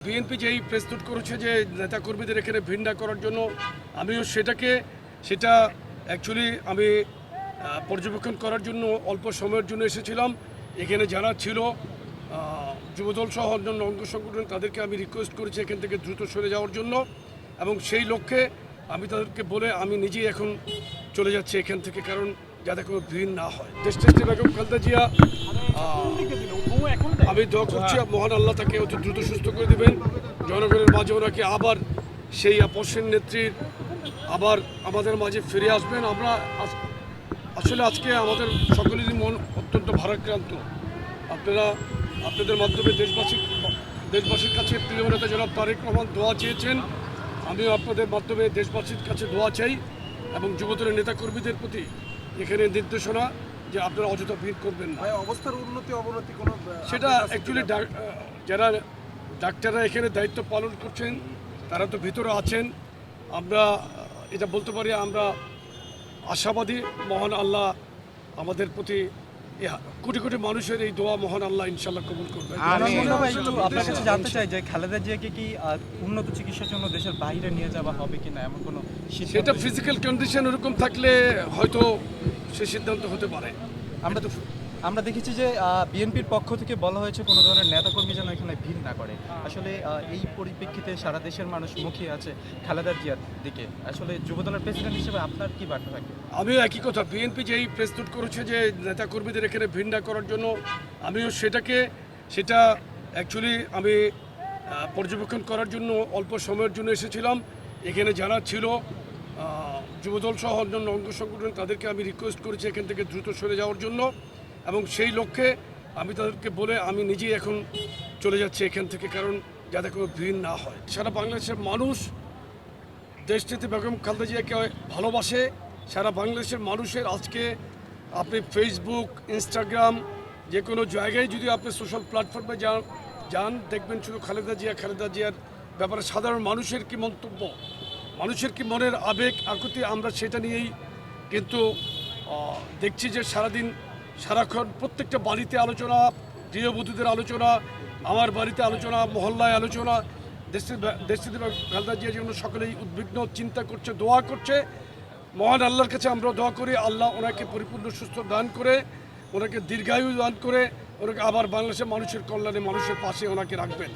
BNP যেই প্রস্তুত করেছে যে নেতাকর্মীদের এখানে ভিন্ডা করার জন্য আমিও সেটা অ্যাকচুয়ালি আমি পর্যবেক্ষণ করার জন্য অল্প সময়ের জন্য এসেছিলাম। এখানে যারা ছিল যুবদল সহ অন্যান্য অঙ্গ সংগঠন তাদেরকে আমি রিকোয়েস্ট করেছি এখান থেকে দ্রুত সরে যাওয়ার জন্য, এবং সেই লক্ষ্যে আমি তাদেরকে বলে আমি নিজেই এখন চলে যাচ্ছি এখান থেকে, কারণ যাতে কোনো ভিড় না হয়। দেশনেত্রী বেগম খালেদা জিয়া, আমি দোয়া করছি মহান আল্লাহ তাকে অতি দ্রুত সুস্থ করে দেবেন, জনগণের মাঝে ওনাকে আবার সেই আপসের নেত্রীর আবার আমাদের মাঝে ফিরে আসবেন। আমরা আসলে আজকে আমাদের সকলেরই মন অত্যন্ত ভারাক্রান্ত। আপনাদের মাধ্যমে দেশবাসীর কাছে প্রিয় নেতা জনাব তারেক রহমান দোয়া চেয়েছেন, আমিও আপনাদের মাধ্যমে দেশবাসীর কাছে দোয়া চাই এবং যুবদলের নেতাকর্মীদের প্রতি এখানে নির্দেশনা যে আপনারা অযথা ভিড় করবেন না। অবস্থার অবনতি কোনো সেটা অ্যাকচুয়ালি যারা ডাক্তাররা এখানে দায়িত্ব পালন করছেন তারা তো ভিতরে আছেন। আমরা এটা বলতে পারি আমরা আশাবাদী মহান আল্লাহ আমাদের প্রতি কোটি কোটি মানুষের এই দোয়া মহান আল্লাহ ইনশাল্লাহ কবুল করবেন। আপনার কাছে জানতে চাই যে খালেদা জিয়াকে কি উন্নত চিকিৎসার জন্য দেশের বাইরে নিয়ে যাওয়া হবে কিনা, এমন কোনো সেটা ফিজিক্যাল কন্ডিশন এরকম থাকলে হয়তো সে সিদ্ধান্ত হতে পারে। আমরা দেখেছি যে বিএনপির পক্ষ থেকে বলা হয়েছে কোনো ধরনের নেতাকর্মী যেন এখানে ভিড় না করে। আসলে এই পরিপ্রেক্ষিতে সারা দেশের মানুষ মুখিয়ে আছে খালেদা জিয়ার দিকে। আসলে যুবদলের প্রেসিডেন্ট হিসেবে আপনার কি বার্তা থাকবে? আমিও একই কথা, বিএনপি যেই প্রস্তুত করেছে যে নেতাকর্মীদের এখানে ভিন্ডা করার জন্য আমিও সেটা অ্যাকচুয়ালি আমি পর্যবেক্ষণ করার জন্য অল্প সময়ের জন্য এসেছিলাম। এখানে যারা ছিল যুবদল সহ অন্যান্য অঙ্গ সংগঠন তাদেরকে আমি রিকোয়েস্ট করেছি এখান থেকে দ্রুত সরে যাওয়ার জন্য, এবং সেই লক্ষ্যে আমি তাদেরকে বলে আমি নিজেই এখন চলে যাচ্ছি এখান থেকে, কারণ যাতে কোনো ভিড় না হয়। সারা বাংলাদেশের মানুষ দেশনেত্রী বেগম খালেদা জিয়াকে ভালোবাসে। সারা বাংলাদেশের মানুষের আজকে আপনি ফেসবুক, ইনস্টাগ্রাম যে কোনো জায়গায় যদি আপনি সোশ্যাল প্ল্যাটফর্মে যান দেখবেন শুধু খালেদা জিয়ার ব্যাপারে সাধারণ মানুষের কি মন্তব্য, মানুষের কি মনের আবেগ আকুতি, আমরা সেটা নিয়েই কিন্তু দেখছি যে সারাক্ষণ প্রত্যেকটা বাড়িতে আলোচনা, গৃহবধূদের আলোচনা, আমার বাড়িতে আলোচনা, মহল্লায় আলোচনা। দেশনেত্রী খালেদা জিয়ার জন্য সকলেই উদ্বিগ্ন, চিন্তা করছে, দোয়া করছে। মহান আল্লাহর কাছে আমরা দোয়া করি আল্লাহ ওনাকে পরিপূর্ণ সুস্থ দান করে, ওনাকে দীর্ঘায়ু দান করে, ওনাকে আবার বাংলাদেশের মানুষের কল্যাণে মানুষের পাশে ওনাকে রাখবেন।